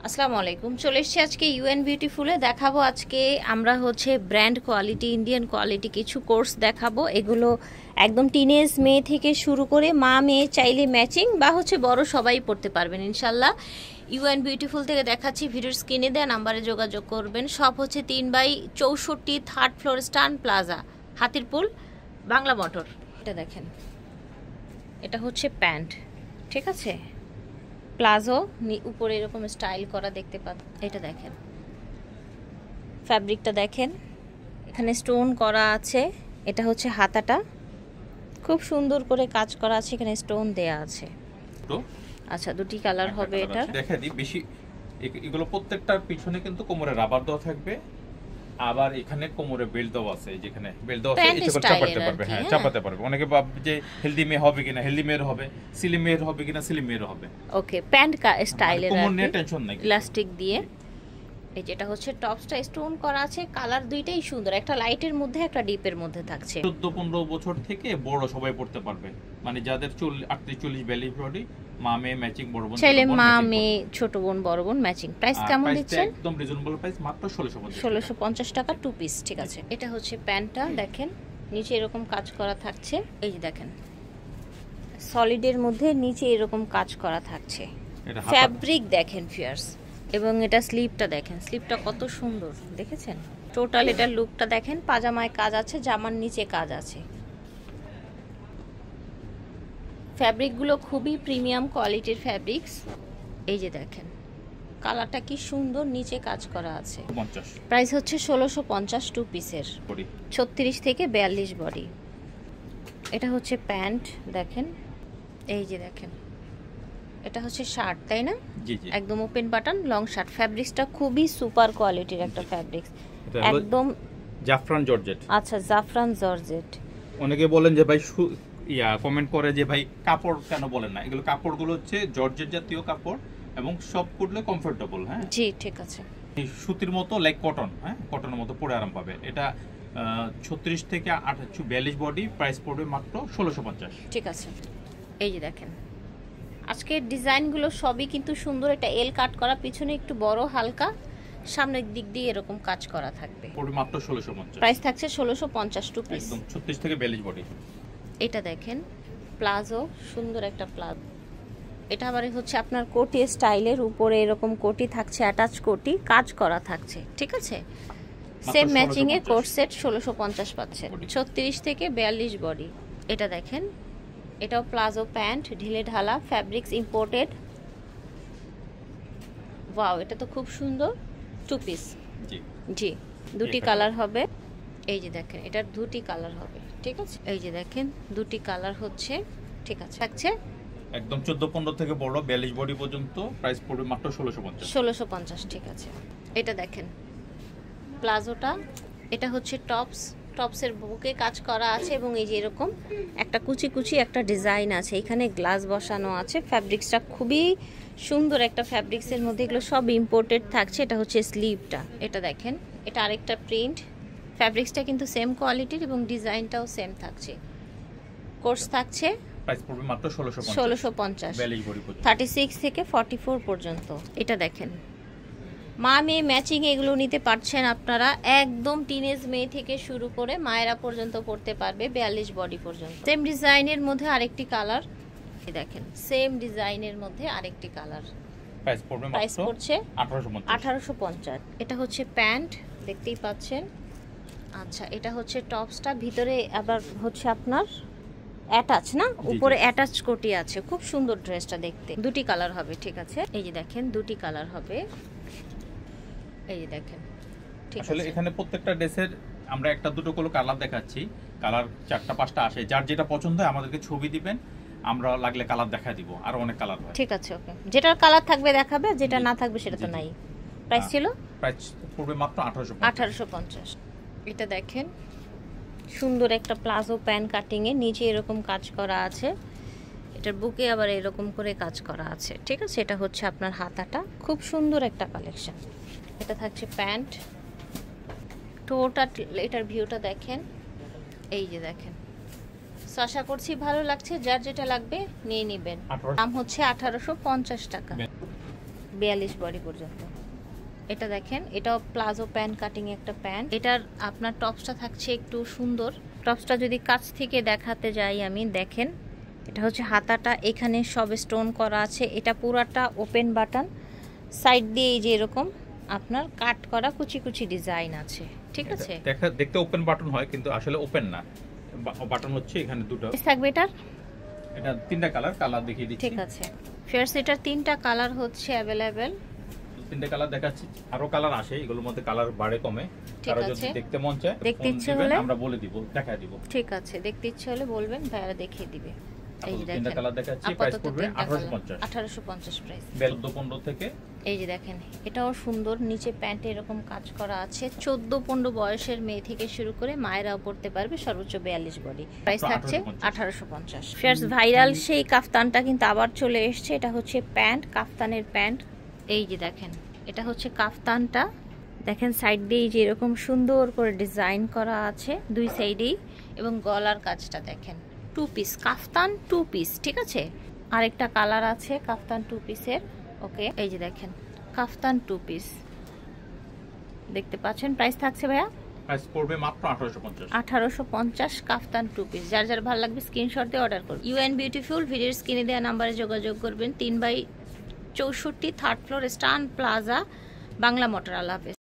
আসসালামু আলাইকুম। চলে এসেছি আজকে ইউএন বিউটিফুলে। দেখাবো আজকে আমরা ব্র্যান্ড কোয়ালিটি, ইন্ডিয়ান কোয়ালিটি কিছু কোর্স দেখাবো। এগুলো একদম টিনেজ মেয়ে থেকে শুরু করে মা মেয়ে চাইলে ম্যাচিং বা বড় সবাই পড়তে পারবেন ইনশাল্লাহ। ইউএন বিউটিফুল থেকে দেখাচ্ছি, ভিডিওর স্ক্রিনে দেওয়া নাম্বারে যোগাযোগ করবেন। সব 3/64 থার্ড ফ্লোর স্টান প্লাজা, হাতিরপুল, বাংলা মোটর। এটা দেখেন, এটা প্যান্ট, ঠিক আছে, প্লাজো, উপরে এরকম স্টাইল করা দেখতে পাচ্ছেন। এটা দেখেন, ফ্যাব্রিকটা দেখেন, এখানে স্টোন করা আছে। এটা হাতাটা, খুব সুন্দর করে কাজ করা আছে, এখানে স্টোন দেয়া আছে। আচ্ছা, দুটি কালার হবে। এটা দেখা দিই বেশি, এগুলো প্রত্যেকটার পিছনে কিন্তু কোমরে রাবার দেওয়া থাকবে, আবার এখানে কোমরে বেল্ট দেওয়া আছে। যেখানে বেল্ট দেওয়া আছে এটা চাপাতে পারবে। হ্যাঁ, চাপাতে পারবে। অনেকে ভাবে যে হেলদি মেয়ে হবে কিনা, হেলদি মেয়ের হবে, স্লিম মেয়ের হবে কিনা, স্লিম মেয়ের হবে। ওকে, প্যান্ট স্টাইলের, কোমর নিয়ে টেনশন নাই, ইলাস্টিক দিয়ে। এই যেটা টপসটা স্টোন করা আছে, কালার দুইটাই সুন্দর, একটা লাইটের মধ্যে একটা ডিপের মধ্যে থাকছে। 14-15 বছর থেকে বড় সবাই পড়তে পারবে, মানে যাদের 38-40 বডি, মা মেয়ে ম্যাচিং, বড় বোন চাইলে মা মেয়ে, ছোট বোন বড় বোন ম্যাচিং। প্রাইস কেমন দিচ্ছেন? একদম রিজনেবল প্রাইস, মাত্র 1650 টাকা, 2 পিস। ঠিক আছে, এটা প্যান্টটা দেখেন, নিচে এরকম কাজ করা থাকছে। এই যে দেখেন, সলিডের মধ্যে নিচে এরকম কাজ করা থাকছে। ফ্যাব্রিক দেখেন ফিয়ার্স, এবং এটা স্লিপটা দেখেন, স্লিপটা কত সুন্দর দেখেছেন। টোটাল এটার লুকটা দেখেন, পাজামায় কাজ আছে, জামার নিচে কাজ আছে। ফ্যাব্রিকগুলো খুবই প্রিমিয়াম কোয়ালিটির ফ্যাব্রিক্স। এই যে দেখেন, কালারটা কি সুন্দর, নিচে কাজ করা আছে। প্রাইস 1650 2 পিসের, 36 থেকে 42 বডি। এটা প্যান্ট দেখেন, এই যে দেখেন, এটা শার্ট, তাই না? একদম ওপেন বাটন লং শার্ট। ফ্যাব্রিক্সটা খুবই সুপার কোয়ালিটির একটা ফ্যাব্রিক্স, একদম জাফরান জর্জেট। আচ্ছা, জাফরান জর্জেট। অনেকে বলেন যে ভাই কমেন্ট করে যে ভাই কাপড় কেন বলেন না, এগুলো কাপড়গুলো জর্জেট জাতীয় কাপড় এবং সব পরলে কমফোর্টেবল। হ্যাঁ জি, ঠিক আছে। সুতির মতো, লাইক কটন। হ্যাঁ, কটনের মতো পরে আরাম পাবে। এটা 36 থেকে 42 বডি, প্রাইস পড়বে মাত্র 1650। ঠিক আছে, এই যে দেখেন, আজকের ডিজাইনগুলো সবই কিন্তু সুন্দর। এটা এল কাট করা, পিছনে একটু বড় হালকা, সামনের দিক দিয়ে এরকম কাজ করা থাকবে। পড়বে মাত্র 1650। প্রাইস থাকছে 1650 টু পিস, একদম 36 থেকে 42 বডি। এটা দেখেন, প্লাজো, সুন্দর একটা প্লাজো। এটা আবার আপনার কোটি স্টাইলের, উপরে এরকম কোটি থাকছে, অ্যাটাচ কোটি কাজ করা থাকছে। ঠিক আছে, সেম ম্যাচিং এ কোট সেট 1650 পাচ্ছেন, 36 থেকে 42 বডি। এটা দেখেন, এটাও প্লাজো প্যান্ট, ঢিলে ঢালা, ফ্যাব্রিক্স ইম্পোর্টেড। ওয়াও, এটা তো খুব সুন্দর, 2 পিস। জি, দুটি কালার হবে। এই যে দেখেন, এটার দুটি কালার হবে। ঠিক আছে, এই যে দেখেন, দুটি কালার হচ্ছে। ঠিক আছে, থাকছে একদম 14-15 থেকে বড় 42 বডি পর্যন্ত, প্রাইস পড়বে মাত্র 1650। ঠিক আছে, এটা দেখেন প্লাজোটা, এটা টপস, টপসের বুকে কাজ করা আছে, এবং এই যে এরকম একটা কুচি কুচি একটা ডিজাইন আছে, এখানে গ্লাস বসানো আছে। ফ্যাব্রিক্সটা খুবই সুন্দর একটা ফ্যাব্রিক্সের মধ্যে, এগুলো সব ইম্পোর্টেড থাকছে। এটা স্লিভটা, এটা দেখেন, এটা আরেকটা প্রিন্ট। ফ্যাব্রিক্সটা কিন্তু সেম কোয়ালিটির এবং ডিজাইনটাও সেম থাকছে। কোর্স থাকছে, প্রাইস পড়বে মাত্র 1650, 36 থেকে 44 পর্যন্ত। এটা দেখেন, মা মেয়ে ম্যাচিং এগুলো নিতে পারছেন আপনারা। একদম টিনেজ মেয়ে থেকে শুরু করে মায়েরা পর্যন্ত পড়তে পারবে, 42 বডি পর্যন্ত। সেম ডিজাইনের মধ্যে আরেকটি কালার, দেখেন, সেম ডিজাইনের মধ্যে আরেকটি কালার। প্রাইস পড়ছে 1850। এটা প্যান্ট, দেখতেই পাচ্ছেন। আচ্ছা, এটা টপসটা, ভিতরে আবার আপনার অ্যাটাচ, না উপরে অ্যাটাচ কোটি আছে। খুব সুন্দর ড্রেসটা দেখতে, দুটি কালার হবে। ঠিক আছে, এই যে দেখেন, দুটি কালার হবে। এই যে দেখেন, ঠিক আছে। আসলে এখানে প্রত্যেকটা ড্রেসের আমরা একটা দুটো করে কালার দেখাচ্ছি, কালার 4টা-5টা আসে। যার যেটা পছন্দ হয় আমাদেরকে ছবি দিবেন, আমরা লাগলে কালার দেখা দিব। আর অনেক কালার হয়। ঠিক আছে, ওকে, যেটার কালার থাকবে দেখাবে, যেটা না থাকবে সেটা তো নাই। প্রাইস ছিল, প্রাইস পড়বে মাত্র 1850। এটা দেখেন, সুন্দর একটা প্লাজো প্যান্ট কাটিং এ, নিচে এরকম কাজ করা আছে, এটার বুকে আবার এরকম করে কাজ করা আছে। ঠিক আছে, এটা আপনার হাতাটা, খুব সুন্দর একটা কালেকশন। এটা থাকছে প্যান্ট, টোটাল এটার ভিউটা দেখেন। এই যে দেখেন, আশা করছি ভালো লাগছে। যার যেটা লাগবে নিয়ে নেবেন। দাম 1850 টাকা। 42 বডি পর্যন্ত। এটা দেখেন, এটাও প্লাজো প্যান্ট কাটিং একটা প্যান্ট। এটার আপনার টপসটা থাকছে একটু সুন্দর। টপসটা যদি কাছ থেকে দেখাতে যাই আমি, দেখেন এটা হচ্ছে হাতাটা, এখানে সব স্টোন করা আছে। এটা পুরাটা ওপেন বাটন, সাইড দিয়ে এই যে এরকম আপনার কাট করা কুচি কুচি ডিজাইন আছে, ঠিক আছে। দেখতে ওপেন বাটন হয় কিন্তু আসলে ওপেন না, বাটন হচ্ছে এখানে দুটো থাকবে। এটা তিনটা কালার দেখিয়ে দিচ্ছি, ঠিক আছে। ফেয়ার্স এটার তিনটা কালার হচ্ছে अवेलेबल, তিনটা কালার দেখাচ্ছি। আরো কালার আসে, এগুলোর মধ্যে কালার বাড়ে কমে। কারো যদি দেখতে মন চায়, দেখতে ইচ্ছে হলে আমরা বলে দিব, দেখায় দিব। ঠিক আছে, দেখতে ইচ্ছে হলে বলবেন, ভাইরা দেখিয়ে দিবে। এই যে দেখেন, তিনটা কালার দেখাচ্ছি, প্রাইস পড়বে 1850। 1850 প্রাইস। 14-15 থেকে। এই যে দেখেন, এটাও সুন্দর, নিচে প্যান্টে এরকম কাজ করা আছে। 14-15 বয়সের মেয়ে থেকে শুরু করে মায়েরাও পড়তে পারবে, সর্বোচ্চ 42 বডি। প্রাইস থাকছে 1850। ফেয়ার্স ভাইরাল সেই কাফতানটা কিন্তু আবার চলে এসেছে। এটা হচ্ছে প্যান্ট, কাফতানের প্যান্ট। এই যে দেখেন, এটা হচ্ছে কাফতানটা। দেখেন সাইড দিয়ে যে এরকম সুন্দর করে ডিজাইন করা আছে দুই সাইডেই, এবং গলার কাজটা দেখেন। 2 পিস কাফতান, 2 পিস, ঠিক আছে। আরেকটা কালার আছে কাফতান 2 পিসের। ওকে, এই যে দেখেন কাফতান 2 পিস দেখতে পাচ্ছেন। প্রাইস থাকছে ভাইয়া, প্রাইস পড়বে মাত্র 1850। 1850 কাফতান 2 পিস। যার যার ভালো লাগবে স্ক্রিনশট দিয়ে অর্ডার করুন। ইউএন বিউটিফুল ভিডিওর স্ক্রিনে দেওয়া নাম্বারে যোগাযোগ করবেন। 3/64 থার্ড ফ্লোর, স্টান প্লাজা, বাংলা মোটর। আল্লাহ হাফেজ।